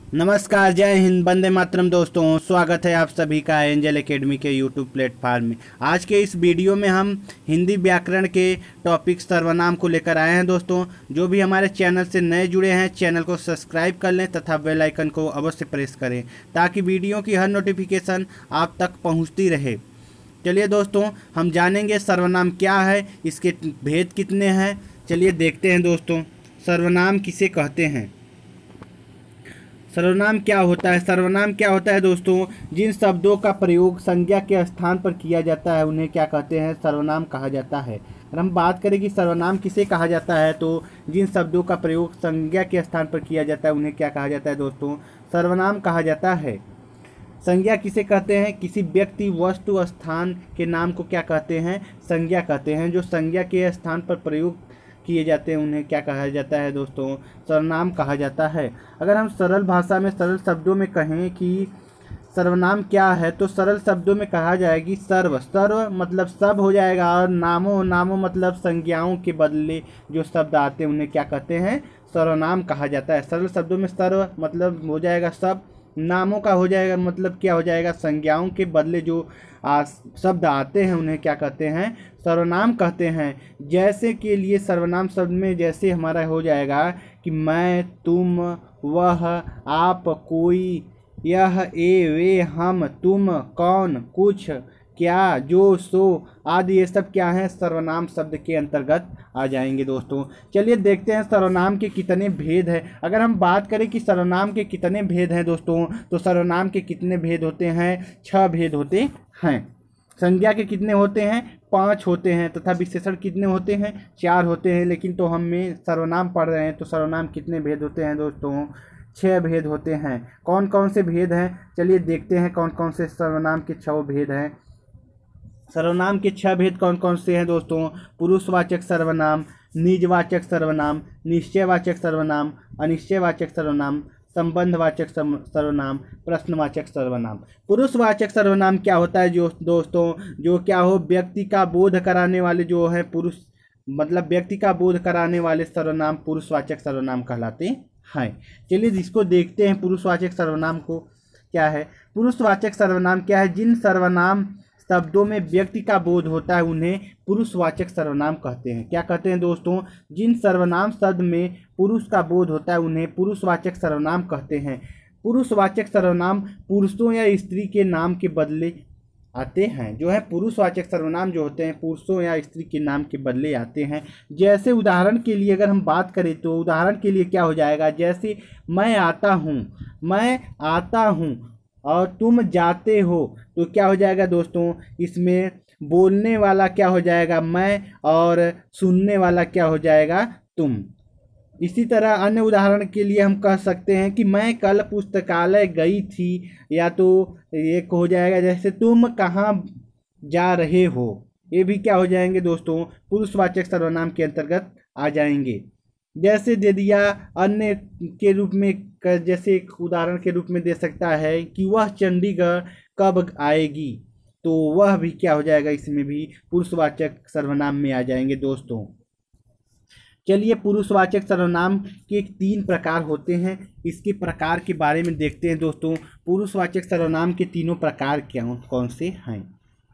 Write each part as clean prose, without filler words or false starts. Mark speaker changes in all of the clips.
Speaker 1: नमस्कार, जय हिंद, वंदे मातरम। दोस्तों, स्वागत है आप सभी का एंजल एकेडमी के यूट्यूब प्लेटफॉर्म में। आज के इस वीडियो में हम हिंदी व्याकरण के टॉपिक सर्वनाम को लेकर आए हैं। दोस्तों, जो भी हमारे चैनल से नए जुड़े हैं, चैनल को सब्सक्राइब कर लें तथा बेल आइकन को अवश्य प्रेस करें ताकि वीडियो की हर नोटिफिकेशन आप तक पहुँचती रहे। चलिए दोस्तों, हम जानेंगे सर्वनाम क्या है, इसके भेद कितने हैं। चलिए देखते हैं दोस्तों, सर्वनाम किसे कहते हैं। सर्वनाम क्या होता है? सर्वनाम क्या होता है दोस्तों? जिन शब्दों का प्रयोग संज्ञा के स्थान पर किया जाता है उन्हें क्या कहते हैं? सर्वनाम कहा जाता है। अगर हम बात करें कि सर्वनाम किसे कहा जाता है, तो जिन शब्दों का प्रयोग संज्ञा के स्थान पर किया जाता है उन्हें क्या कहा जाता है दोस्तों? सर्वनाम कहा जाता है। संज्ञा किसे कहते हैं? किसी व्यक्ति, वस्तु, स्थान के नाम को क्या कहते हैं? संज्ञा कहते हैं। जो संज्ञा के स्थान पर प्रयोग किए जाते हैं उन्हें क्या कहा जाता है दोस्तों? सर्वनाम कहा जाता है। अगर हम सरल भाषा में, सरल शब्दों में कहें कि सर्वनाम क्या है, तो सरल शब्दों में कहा जाएगी सर्व। सर्व मतलब सब हो जाएगा, और नामो, नामो मतलब संज्ञाओं के बदले जो शब्द आते हैं उन्हें क्या कहते हैं? सर्वनाम कहा जाता है। सरल शब्दों में सर्व मतलब हो जाएगा सब, नामों का हो जाएगा मतलब क्या हो जाएगा? संज्ञाओं के बदले जो शब्द आते हैं उन्हें क्या कहते हैं? सर्वनाम कहते हैं। जैसे के लिए सर्वनाम शब्द में जैसे हमारा हो जाएगा कि मैं, तुम, वह, आप, कोई, यह, ये, वे, हम, तुम, कौन, कुछ, क्या, जो, सो आदि, ये सब क्या है? सर्वनाम शब्द के अंतर्गत आ जाएंगे दोस्तों। चलिए देखते हैं सर्वनाम के कितने भेद हैं। अगर हम बात करें कि सर्वनाम के कितने भेद हैं दोस्तों, तो सर्वनाम के कितने भेद होते हैं? 6 भेद होते हैं। संज्ञा के कितने होते हैं? 5 होते हैं। तथा विशेषण कितने होते हैं? 4 होते हैं। लेकिन तो हमें सर्वनाम पढ़ रहे हैं, तो सर्वनाम कितने भेद होते हैं दोस्तों? 6 भेद होते हैं। कौन कौन से भेद हैं? चलिए देखते हैं कौन कौन से सर्वनाम के 6 भेद हैं। सर्वनाम के 6 भेद कौन कौन से हैं दोस्तों? पुरुषवाचक सर्वनाम, निजवाचक सर्वनाम, निश्चयवाचक सर्वनाम, अनिश्चयवाचक सर्वनाम, संबंधवाचक सर्वनाम, प्रश्नवाचक सर्वनाम। पुरुषवाचक सर्वनाम क्या होता है जो दोस्तों? जो क्या हो, व्यक्ति का बोध कराने वाले जो है पुरुष, मतलब व्यक्ति का बोध कराने वाले सर्वनाम पुरुषवाचक सर्वनाम कहलाते हैं। चलिए इसको देखते हैं, पुरुषवाचक सर्वनाम को क्या है। पुरुषवाचक सर्वनाम क्या है? जिन सर्वनाम शब्दों में व्यक्ति का बोध होता है उन्हें पुरुषवाचक सर्वनाम कहते हैं। क्या कहते हैं दोस्तों? जिन सर्वनाम शब्द में पुरुष का बोध होता है उन्हें पुरुषवाचक सर्वनाम कहते हैं। पुरुषवाचक सर्वनाम पुरुषों या स्त्री के नाम के बदले आते हैं। जो है पुरुषवाचक सर्वनाम जो होते हैं पुरुषों या स्त्री के नाम के बदले आते हैं। जैसे उदाहरण के लिए अगर हम बात करें तो उदाहरण के लिए क्या हो जाएगा? जैसे मैं आता हूँ, मैं आता हूँ और तुम जाते हो, तो क्या हो जाएगा दोस्तों? इसमें बोलने वाला क्या हो जाएगा? मैं, और सुनने वाला क्या हो जाएगा? तुम। इसी तरह अन्य उदाहरण के लिए हम कह सकते हैं कि मैं कल पुस्तकालय गई थी, या तो एक हो जाएगा जैसे तुम कहाँ जा रहे हो। ये भी क्या हो जाएंगे दोस्तों? पुरुषवाचक सर्वनाम के अंतर्गत आ जाएंगे। जैसे दे दिया अन्य के रूप में, जैसे एक उदाहरण के रूप में दे सकता है कि वह चंडीगढ़ कब आएगी, तो वह भी क्या हो जाएगा? इसमें भी पुरुषवाचक सर्वनाम में आ जाएंगे दोस्तों। चलिए पुरुषवाचक सर्वनाम के 3 प्रकार होते हैं, इसके प्रकार के बारे में देखते हैं दोस्तों। पुरुषवाचक सर्वनाम के तीनों प्रकार क्या कौन से हैं?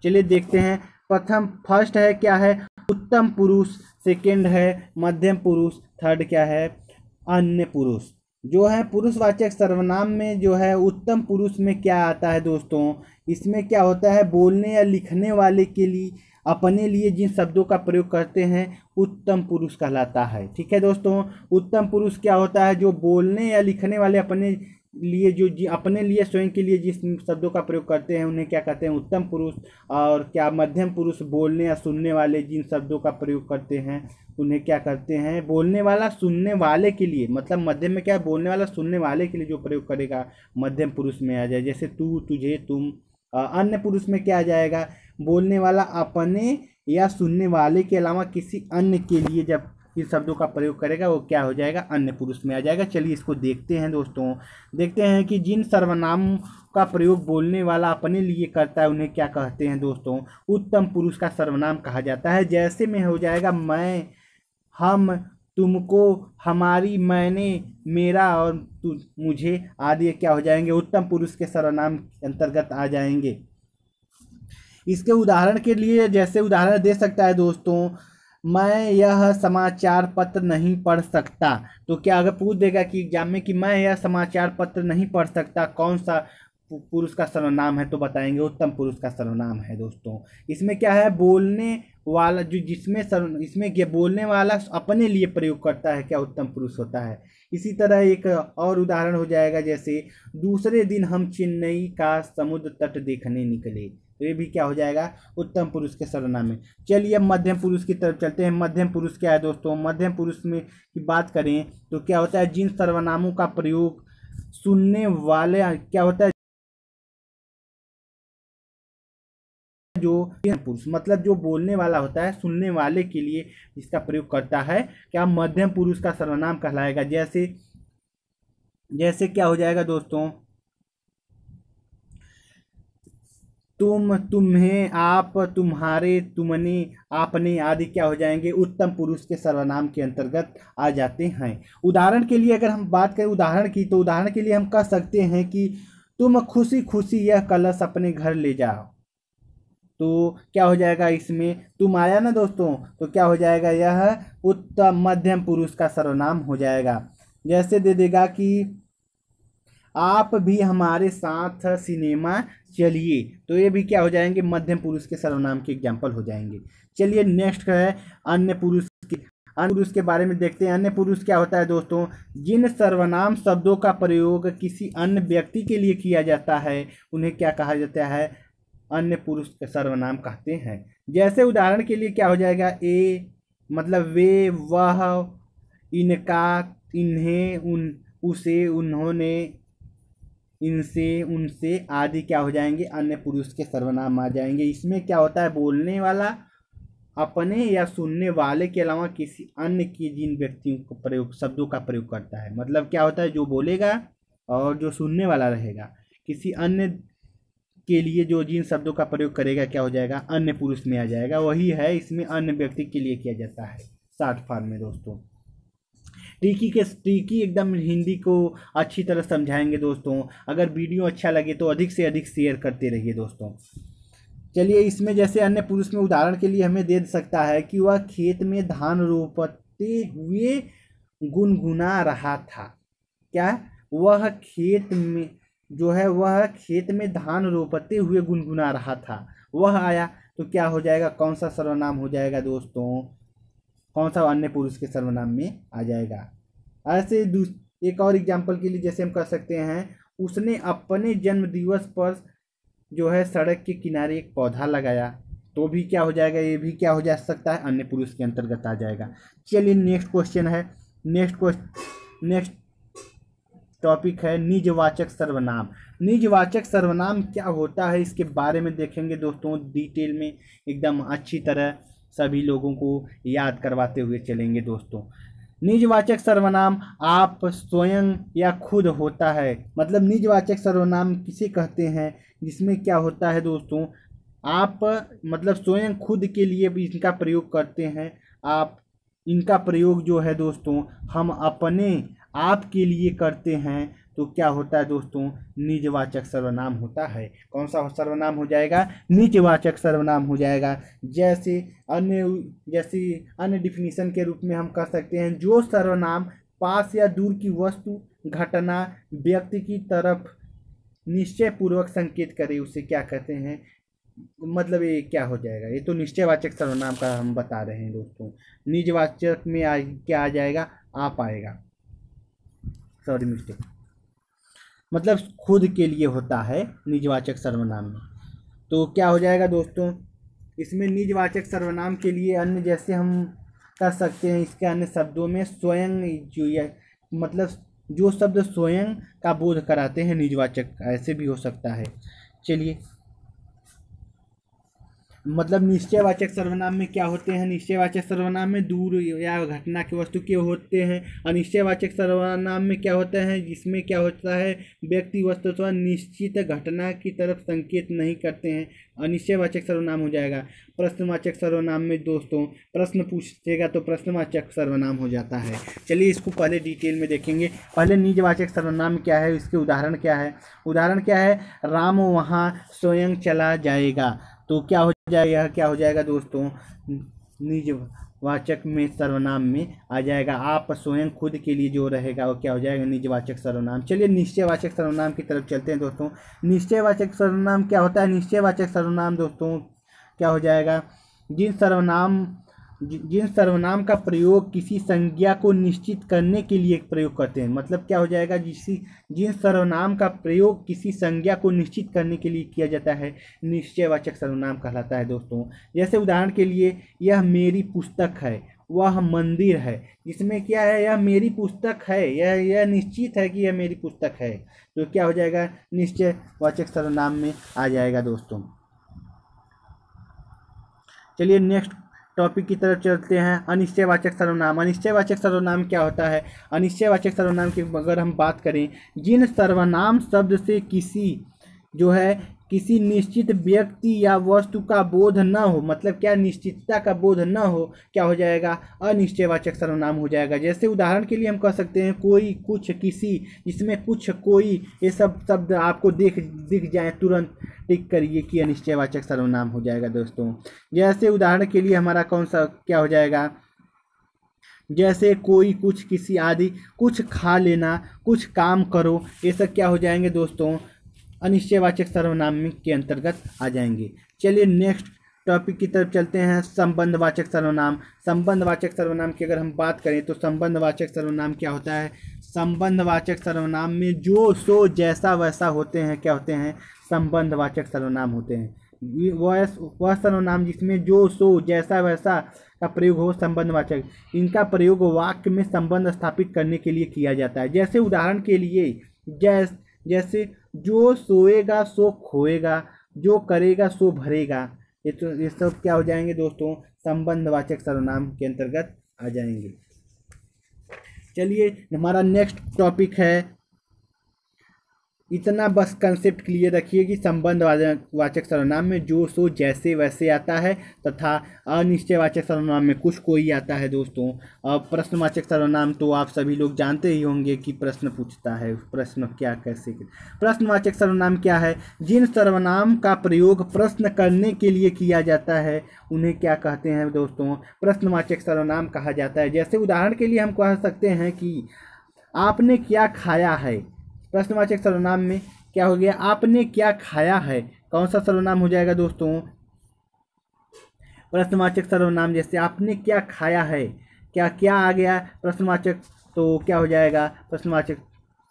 Speaker 1: चलिए देखते हैं। प्रथम, फर्स्ट है क्या है? उत्तम पुरुष। सेकंड है मध्यम पुरुष। थर्ड क्या है? अन्य पुरुष। जो है पुरुषवाचक सर्वनाम में जो है उत्तम पुरुष में क्या आता है दोस्तों? इसमें क्या होता है? बोलने या लिखने वाले के लिए, अपने लिए जिन शब्दों का प्रयोग करते हैं उत्तम पुरुष कहलाता है। ठीक है दोस्तों। उत्तम पुरुष क्या होता है? जो बोलने या लिखने वाले अपने लिए, जो अपने लिए स्वयं के लिए जिस शब्दों का प्रयोग करते हैं उन्हें क्या कहते हैं? उत्तम पुरुष। और क्या मध्यम पुरुष? बोलने या सुनने वाले जिन शब्दों का प्रयोग करते हैं उन्हें क्या करते हैं? बोलने वाला सुनने वाले के लिए, मतलब मध्यम में क्या है? बोलने वाला सुनने वाले के लिए जो प्रयोग करेगा मध्यम पुरुष में आ जाए। जैसे तू, तुझे, तुम। अन्य पुरुष में क्या आ जाएगा? बोलने वाला अपने या सुनने वाले के अलावा किसी अन्य के लिए जब इन शब्दों का प्रयोग करेगा वो क्या हो जाएगा? अन्य पुरुष में आ जाएगा। चलिए इसको देखते हैं दोस्तों। देखते हैं कि जिन सर्वनाम का प्रयोग बोलने वाला अपने लिए करता है उन्हें क्या कहते हैं दोस्तों? उत्तम पुरुष का सर्वनाम कहा जाता है। जैसे में हो जाएगा मैं, हम, तुमको, हमारी, मैंने, मेरा और तू, मुझे आदि क्या हो जाएंगे, उत्तम पुरुष के सर्वनाम के अंतर्गत आ जाएंगे। इसके उदाहरण के लिए जैसे उदाहरण दे सकता है दोस्तों, मैं यह समाचार पत्र नहीं पढ़ सकता। तो क्या अगर पूछ देगा कि एग्जाम में कि मैं यह समाचार पत्र नहीं पढ़ सकता, कौन सा पुरुष का सर्वनाम है, तो बताएंगे उत्तम पुरुष का सर्वनाम है दोस्तों। इसमें क्या है, बोलने वाला जो इसमें क्या बोलने वाला अपने लिए प्रयोग करता है, क्या उत्तम पुरुष होता है। इसी तरह एक और उदाहरण हो जाएगा, जैसे दूसरे दिन हम चेन्नई का समुद्र तट देखने निकले, तो ये भी क्या हो जाएगा, उत्तम पुरुष के सर्वनाम में। चलिए अब मध्यम पुरुष की तरफ चलते हैं। मध्यम पुरुष क्या है दोस्तों, मध्यम पुरुष में की बात करें तो क्या होता है, जिन सर्वनामों का प्रयोग सुनने वाले क्या होता है, जो पुरुष मतलब जो बोलने वाला होता है, सुनने वाले के लिए इसका प्रयोग करता है, क्या मध्यम पुरुष का सर्वनाम कहलाएगा। जैसे जैसे क्या हो जाएगा दोस्तों, तुम, तुम्हें, आप, तुम्हारे, तुमने, आपने आदि क्या हो जाएंगे, उत्तम पुरुष के सर्वनाम के अंतर्गत आ जाते हैं। उदाहरण के लिए अगर हम बात करें उदाहरण की, तो उदाहरण के लिए हम कह सकते हैं कि तुम खुशी खुशी यह कलश अपने घर ले जाओ। तो क्या हो जाएगा, इसमें तुम आया ना दोस्तों, तो क्या हो जाएगा, यह उत्तम मध्यम पुरुष का सर्वनाम हो जाएगा। जैसे दे देगा कि आप भी हमारे साथ सिनेमा चलिए, तो ये भी क्या हो जाएंगे, मध्यम पुरुष के सर्वनाम के एग्जाम्पल हो जाएंगे। चलिए नेक्स्ट है अन्य पुरुष के, अन्य पुरुष के बारे में देखते हैं। अन्य पुरुष क्या होता है दोस्तों, जिन सर्वनाम शब्दों का प्रयोग किसी अन्य व्यक्ति के लिए किया जाता है उन्हें क्या कहा जाता है, अन्य पुरुष के सर्वनाम कहते हैं। जैसे उदाहरण के लिए क्या हो जाएगा, ए मतलब वे, वह, इनका, इन्हें, उसे, उन्होंने, इनसे, उनसे आदि क्या हो जाएंगे, अन्य पुरुष के सर्वनाम आ जाएंगे। इसमें क्या होता है, बोलने वाला अपने या सुनने वाले के अलावा किसी अन्य की जिन व्यक्तियों को प्रयोग शब्दों का प्रयोग करता है, मतलब क्या होता है, जो बोलेगा और जो सुनने वाला रहेगा किसी अन्य के लिए जो जिन शब्दों का प्रयोग करेगा क्या हो जाएगा, अन्य पुरुष में आ जाएगा। वही है इसमें अन्य व्यक्ति के लिए किया जाता है शॉर्ट फॉर्म में दोस्तों। ट्रिकी एकदम हिंदी को अच्छी तरह समझाएंगे दोस्तों। अगर वीडियो अच्छा लगे तो अधिक से अधिक शेयर करते रहिए दोस्तों। चलिए इसमें जैसे अन्य पुरुष में उदाहरण के लिए हमें दे सकता है कि वह खेत में धान रोपते हुए गुनगुना रहा था। क्या, वह खेत में जो है वह खेत में धान रोपते हुए गुनगुना रहा था, वह आया, तो क्या हो जाएगा, कौन सा सर्वनाम हो जाएगा दोस्तों, कौन सा अन्य पुरुष के सर्वनाम में आ जाएगा। ऐसे एक और एग्जाम्पल के लिए जैसे हम कह सकते हैं, उसने अपने जन्म दिवस पर जो है सड़क के किनारे एक पौधा लगाया, तो भी क्या हो जाएगा, ये भी क्या हो जा सकता है, अन्य पुरुष के अंतर्गत आ जाएगा। चलिए नेक्स्ट क्वेश्चन है, नेक्स्ट टॉपिक है निजवाचक सर्वनाम। निजवाचक सर्वनाम क्या होता है इसके बारे में देखेंगे दोस्तों, डिटेल में एकदम अच्छी तरह सभी लोगों को याद करवाते हुए चलेंगे दोस्तों। निजवाचक सर्वनाम आप, स्वयं या खुद होता है, मतलब निजवाचक सर्वनाम किसे कहते हैं, जिसमें क्या होता है दोस्तों, आप मतलब स्वयं खुद के लिए भी इनका प्रयोग करते हैं। आप इनका प्रयोग जो है दोस्तों हम अपने आप के लिए करते हैं, तो क्या होता है दोस्तों, निजवाचक सर्वनाम होता है। कौन सा सर्वनाम हो जाएगा, निजवाचक सर्वनाम हो जाएगा। जैसे अन्य डिफिनीशन के रूप में हम कह सकते हैं, जो सर्वनाम पास या दूर की वस्तु, घटना, व्यक्ति की तरफ निश्चय पूर्वक संकेत करे उसे क्या कहते हैं, मतलब ये क्या हो जाएगा, ये तो निश्चयवाचक सर्वनाम का हम बता रहे हैं दोस्तों। निजवाचक में क्या आ जाएगा, आप आएगा, सॉरी मिस्टेक, मतलब खुद के लिए होता है निजवाचक सर्वनाम में। तो क्या हो जाएगा दोस्तों, इसमें निजवाचक सर्वनाम के लिए अन्य जैसे हम कर सकते हैं, इसके अन्य शब्दों में स्वयं, जो मतलब जो शब्द स्वयं का बोध कराते हैं, निजवाचक ऐसे भी हो सकता है। चलिए मतलब निश्चयवाचक सर्वनाम में क्या होते हैं, निश्चयवाचक सर्वनाम में दूर या घटना की वस्तु के होते हैं। अनिश्चयवाचक सर्वनाम में क्या होता है, जिसमें क्या होता है व्यक्ति वस्तु अथवा निश्चित घटना की तरफ संकेत नहीं करते हैं, अनिश्चयवाचक सर्वनाम हो जाएगा। प्रश्नवाचक सर्वनाम में दोस्तों प्रश्न पूछेगा तो प्रश्नवाचक सर्वनाम हो जाता है। चलिए इसको पहले डिटेल में देखेंगे। पहले निजवाचक सर्वनाम क्या है, इसके उदाहरण क्या है। उदाहरण क्या है, राम वहाँ स्वयं चला जाएगा। तो क्या हो जाएगा, क्या हो जाएगा दोस्तों, निजवाचक में सर्वनाम में आ जाएगा। आप स्वयं खुद के लिए जो रहेगा वो क्या हो जाएगा, निजवाचक सर्वनाम। चलिए निश्चयवाचक सर्वनाम की तरफ चलते हैं दोस्तों। निश्चयवाचक सर्वनाम क्या होता है, निश्चयवाचक सर्वनाम दोस्तों क्या हो जाएगा, जिन सर्वनाम का प्रयोग किसी संज्ञा को निश्चित करने के लिए प्रयोग करते हैं। मतलब क्या हो जाएगा, जिन सर्वनाम का प्रयोग किसी संज्ञा को निश्चित करने के लिए किया जाता है, निश्चयवाचक सर्वनाम कहलाता है दोस्तों। जैसे उदाहरण के लिए, यह मेरी पुस्तक है, वह मंदिर है। जिसमें क्या है, यह मेरी पुस्तक है, यह निश्चित है कि यह मेरी पुस्तक है, तो क्या हो जाएगा, निश्चयवाचक सर्वनाम में आ जाएगा दोस्तों। चलिए नेक्स्ट टॉपिक की तरफ चलते हैं, अनिश्चयवाचक सर्वनाम। अनिश्चयवाचक सर्वनाम क्या होता है, अनिश्चयवाचक सर्वनाम की अगर हम बात करें, जिन सर्वनाम शब्द से किसी निश्चित व्यक्ति या वस्तु का बोध न हो, मतलब क्या निश्चितता का बोध न हो, क्या हो जाएगा, अनिश्चयवाचक सर्वनाम हो जाएगा। जैसे उदाहरण के लिए हम कह सकते हैं कोई, कुछ, किसी, जिसमें कुछ, कोई, ये सब शब्द आपको दिख जाए तुरंत टिक करिए कि अनिश्चयवाचक सर्वनाम हो जाएगा दोस्तों। जैसे उदाहरण के लिए हमारा कौन सा क्या हो जाएगा, जैसे कोई, कुछ, किसी आदि, कुछ खा लेना, कुछ काम करो, ये सब क्या हो जाएंगे दोस्तों, अनिश्चयवाचक सर्वनाम के अंतर्गत आ जाएंगे। चलिए नेक्स्ट टॉपिक की तरफ चलते हैं, संबंधवाचक सर्वनाम। संबंधवाचक सर्वनाम की अगर हम बात करें तो संबंधवाचक सर्वनाम क्या होता है, संबंधवाचक सर्वनाम में जो, सो, जैसा, वैसा होते हैं, क्या होते हैं, संबंधवाचक सर्वनाम होते हैं। वह सर्वनाम जिसमें जो, सो, जैसा, वैसा का प्रयोग हो, संबंधवाचक। इनका प्रयोग वाक्य में संबंध स्थापित करने के लिए किया जाता है। जैसे उदाहरण के लिए, जैसे जो सोएगा सो खोएगा, जो करेगा सो भरेगा, ये सब क्या हो जाएंगे दोस्तों, संबंधवाचक सर्वनाम के अंतर्गत आ जाएंगे। चलिए हमारा नेक्स्ट टॉपिक है, इतना बस कंसेप्ट क्लियर रखिए कि संबंधवाचक सर्वनाम में जो, सो, जैसे, वैसे आता है, तथा अनिश्चयवाचक सर्वनाम में कुछ, कोई आता है दोस्तों। अब प्रश्नवाचक सर्वनाम तो आप सभी लोग जानते ही होंगे कि प्रश्न पूछता है, प्रश्न क्या, कैसे। प्रश्नवाचक सर्वनाम क्या है, जिन सर्वनाम का प्रयोग प्रश्न करने के लिए किया जाता है उन्हें क्या कहते हैं दोस्तों, प्रश्नवाचक सर्वनाम कहा जाता है। जैसे उदाहरण के लिए हम कह सकते हैं कि आपने क्या खाया है, प्रश्नवाचक सर्वनाम में क्या हो गया, आपने क्या खाया है, कौन सा सर्वनाम हो जाएगा दोस्तों, प्रश्नवाचक सर्वनाम। जैसे आपने क्या खाया है, क्या आ गया प्रश्नवाचक, तो क्या हो जाएगा, प्रश्नवाचक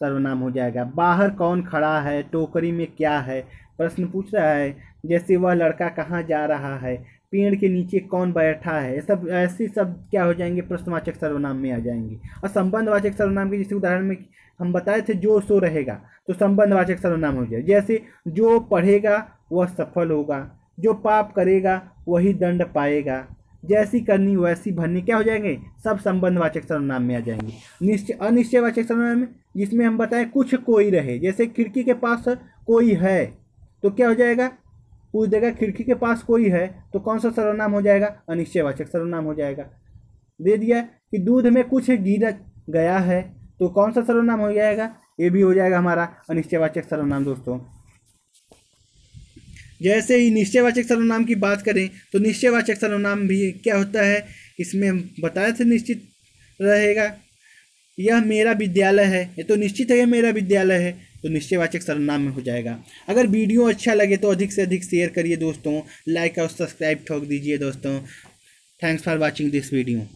Speaker 1: सर्वनाम हो जाएगा। बाहर कौन खड़ा है, टोकरी में क्या है, प्रश्न पूछ रहा है। जैसे वह लड़का कहाँ जा रहा है, पेड़ के नीचे कौन बैठा है, सब ऐसे सब क्या हो जाएंगे, प्रश्नवाचक सर्वनाम में आ जाएंगे। और संबंधवाचक सर्वनाम के जैसे उदाहरण में हम बताए थे, जो, सो रहेगा, तो संबंधवाचक सर्वनाम हो जाए। जैसे जो पढ़ेगा वह सफल होगा, जो पाप करेगा वही दंड पाएगा, जैसी करनी वैसी भरनी, क्या हो जाएंगे, सब संबंधवाचक सर्वनाम में आ जाएंगे। अनिश्चयवाचक सर्वनाम में जिसमें हम बताएं कुछ, कोई रहे। जैसे खिड़की के पास कोई है, तो क्या हो जाएगा, पूछ देगा खिड़की के पास कोई है, तो कौन सा सर्वनाम हो जाएगा, अनिश्चयवाचक सर्वनाम हो जाएगा। दे दिया कि दूध में कुछ गिर गया है, तो कौन सा सर्वनाम हो जाएगा, ये भी हो जाएगा हमारा अनिश्चयवाचक सर्वनाम दोस्तों। जैसे ही निश्चयवाचक सर्वनाम की बात करें तो निश्चयवाचक सर्वनाम भी क्या होता है, इसमें हम बताए थे निश्चित रहेगा, यह मेरा विद्यालय है, ये तो निश्चित है, यह मेरा विद्यालय है, तो निश्चयवाचक सर्वनाम में हो जाएगा। अगर वीडियो अच्छा लगे तो अधिक से अधिक शेयर करिए दोस्तों, लाइक और सब्सक्राइब ठोक दीजिए दोस्तों। Thanks for watching this video.